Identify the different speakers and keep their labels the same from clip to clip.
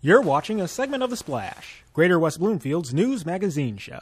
Speaker 1: You're watching a segment of The Splash, Greater West Bloomfield's news magazine show.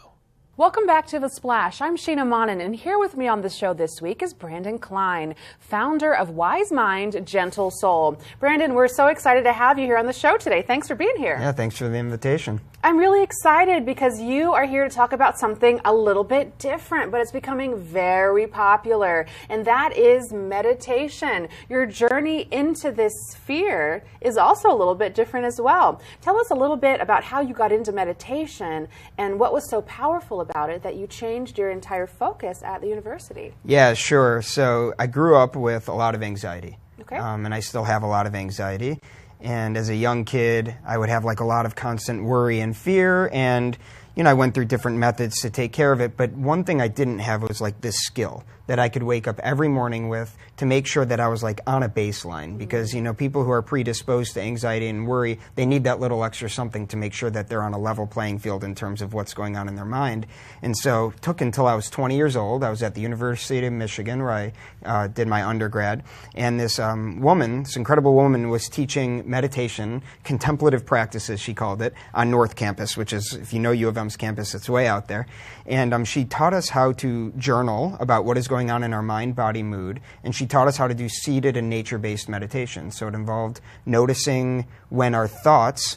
Speaker 2: Welcome back to The Splash. I'm Sheena Monnin, and here with me on the show this week is Brandon Klein, founder of Wise Mind, Gentle Soul. Brandon, we're so excited to have you here on the show today. Thanks for being here.
Speaker 3: Yeah, thanks for the invitation.
Speaker 2: I'm really excited because you are here to talk about something a little bit different, but it's becoming very popular, and that is meditation. Your journey into this sphere is also a little bit different as well. Tell us a little bit about how you got into meditation and what was so powerful about it that you changed your entire focus at the university.
Speaker 3: Yeah, sure. So I grew up with a lot of anxiety,
Speaker 2: Okay.
Speaker 3: And I still have a lot of anxiety. And as a young kid, I would have like a lot of constant worry and fear, and I went through different methods to take care of it. But one thing I didn't have was like this skill that I could wake up every morning with to make sure that I was like on a baseline. Because people who are predisposed to anxiety and worry, they need that little extra something to make sure that they're on a level playing field in terms of what's going on in their mind. And so it took until I was 20 years old. I was at the University of Michigan where I did my undergrad, and this woman, this incredible woman, was teaching meditation, contemplative practices, she called it, on North Campus, which is, if you know U of M's campus, it's way out there. And she taught us how to journal about what is going on in our mind, body, mood, and she taught us how to do seated and nature-based meditation. So it involved noticing when our thoughts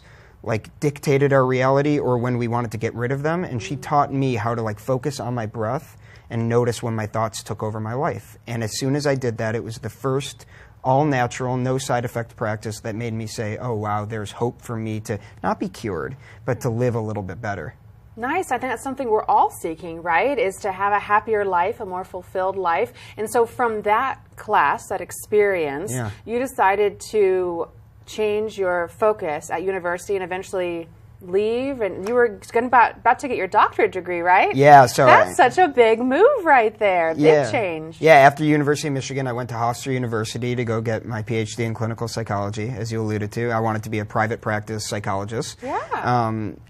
Speaker 3: dictated our reality or when we wanted to get rid of them, and she taught me how to focus on my breath and notice when my thoughts took over my life. And as soon as I did that, it was the first all-natural, no side effect practice that made me say, oh wow, there's hope for me to not be cured, but to live a little bit better.
Speaker 2: Nice. I think that's something we're all seeking, right? Is to have a happier life, a more fulfilled life. And so from that class, that experience, you decided to change your focus at university and eventually leave, and you were about to get your doctorate degree, right?
Speaker 3: Yeah, so
Speaker 2: that's such a big move right there. Big change.
Speaker 3: Yeah, after University of Michigan, I went to Hofstra University to go get my PhD in clinical psychology, as you alluded to. I wanted to be a private practice psychologist.
Speaker 2: Yeah.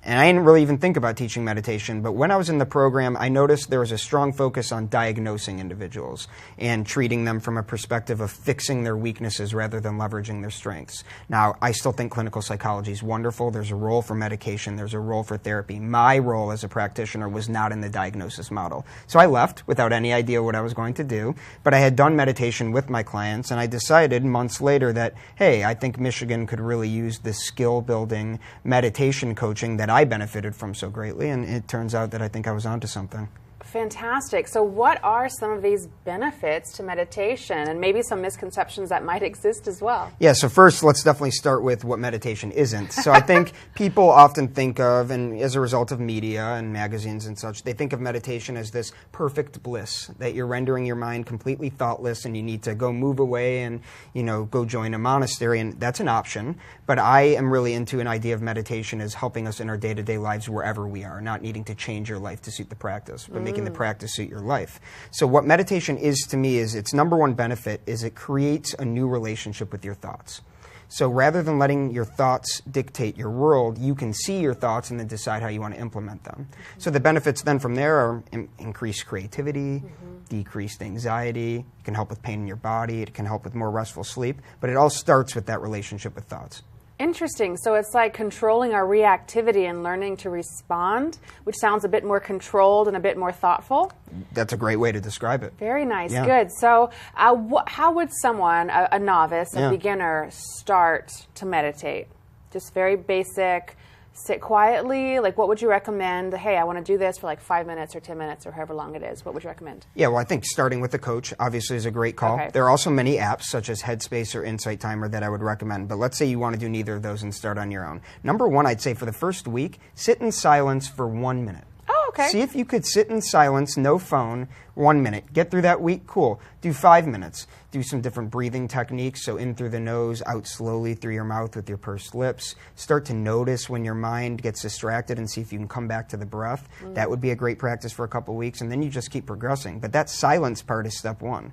Speaker 3: And I didn't really even think about teaching meditation, but when I was in the program, I noticed there was a strong focus on diagnosing individuals and treating them from a perspective of fixing their weaknesses rather than leveraging their strengths. Now, I still think clinical psychology is wonderful. There's a role for medication. There's a role for therapy. My role as a practitioner was not in the diagnosis model. So I left without any idea what I was going to do, but I had done meditation with my clients, and I decided months later that, hey, I think Michigan could really use this skill-building meditation coaching that I benefited from so greatly, and it turns out that I think I was onto something.
Speaker 2: Fantastic. So what are some of these benefits to meditation and maybe some misconceptions that might exist as well?
Speaker 3: Yeah, so first let's definitely start with what meditation isn't. So I think people often think of, and as a result of media and magazines and such, they think of meditation as this perfect bliss, that you're rendering your mind completely thoughtless and you need to go move away and, go join a monastery, and that's an option. But I am really into an idea of meditation as helping us in our day-to-day lives wherever we are, not needing to change your life to suit the practice, but making the practice suit your life. So what meditation is to me is its number one benefit is it creates a new relationship with your thoughts. So rather than letting your thoughts dictate your world, you can see your thoughts and then decide how you want to implement them. So the benefits then from there are increased creativity, decreased anxiety, it can help with pain in your body, it can help with more restful sleep, but it all starts with that relationship with thoughts.
Speaker 2: Interesting. So it's like controlling our reactivity and learning to respond, which sounds a bit more controlled and a bit more thoughtful.
Speaker 3: That's a great way to describe it.
Speaker 2: Very nice.
Speaker 3: Yeah.
Speaker 2: Good. So how would someone, a novice, a beginner, start to meditate? Just very basic, sit quietly? What would you recommend? Hey, I want to do this for 5 minutes or 10 minutes or however long it is. What would you recommend?
Speaker 3: Yeah, well, I think starting with a coach obviously is a great call.
Speaker 2: Okay.
Speaker 3: There are also many apps such as Headspace or Insight Timer that I would recommend, but let's say you want to do neither of those and start on your own. Number one, I'd say for the first week, sit in silence for 1 minute.
Speaker 2: Oh, okay.
Speaker 3: See if you could sit in silence, no phone, 1 minute. Get through that week, cool. Do 5 minutes. Do some different breathing techniques, so in through the nose, out slowly through your mouth with your pursed lips. Start to notice when your mind gets distracted and see if you can come back to the breath. That would be a great practice for a couple weeks, and then you just keep progressing. But that silence part is step one.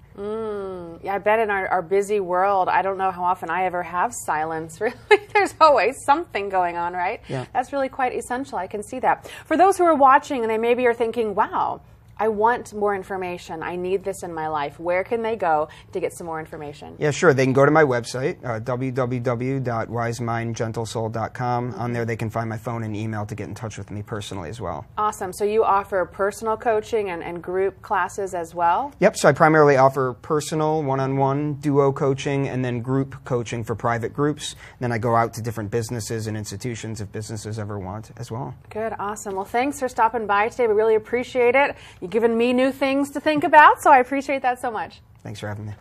Speaker 2: Yeah, I bet in our busy world, I don't know how often I ever have silence, really. There's always something going on, right?
Speaker 3: Yeah.
Speaker 2: That's really quite essential. I can see that. For those who are watching and they maybe are thinking, wow, I want more information. I need this in my life. Where can they go to get some more information?
Speaker 3: Yeah, sure. They can go to my website, www.wisemindgentlesoul.com. On there they can find my phone and email to get in touch with me personally as well.
Speaker 2: Awesome. So you offer personal coaching and group classes as well?
Speaker 3: Yep, so I primarily offer personal, one-on-one, duo coaching, and then group coaching for private groups. Then I go out to different businesses and institutions if businesses ever want as well.
Speaker 2: Good, awesome. Well, thanks for stopping by today. We really appreciate it. You've given me new things to think about, so I appreciate that so much.
Speaker 3: Thanks for having me.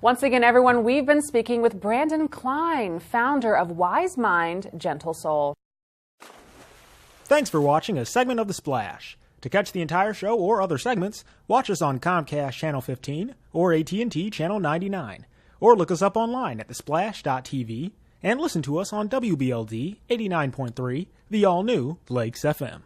Speaker 2: Once again, everyone, we've been speaking with Brandon Klein, founder of Wise Mind, Gentle Soul.
Speaker 1: Thanks for watching a segment of The Splash. To catch the entire show or other segments, watch us on Comcast Channel 15 or AT&T Channel 99. Or look us up online at thesplash.tv and listen to us on WBLD 89.3, the all-new Lakes FM.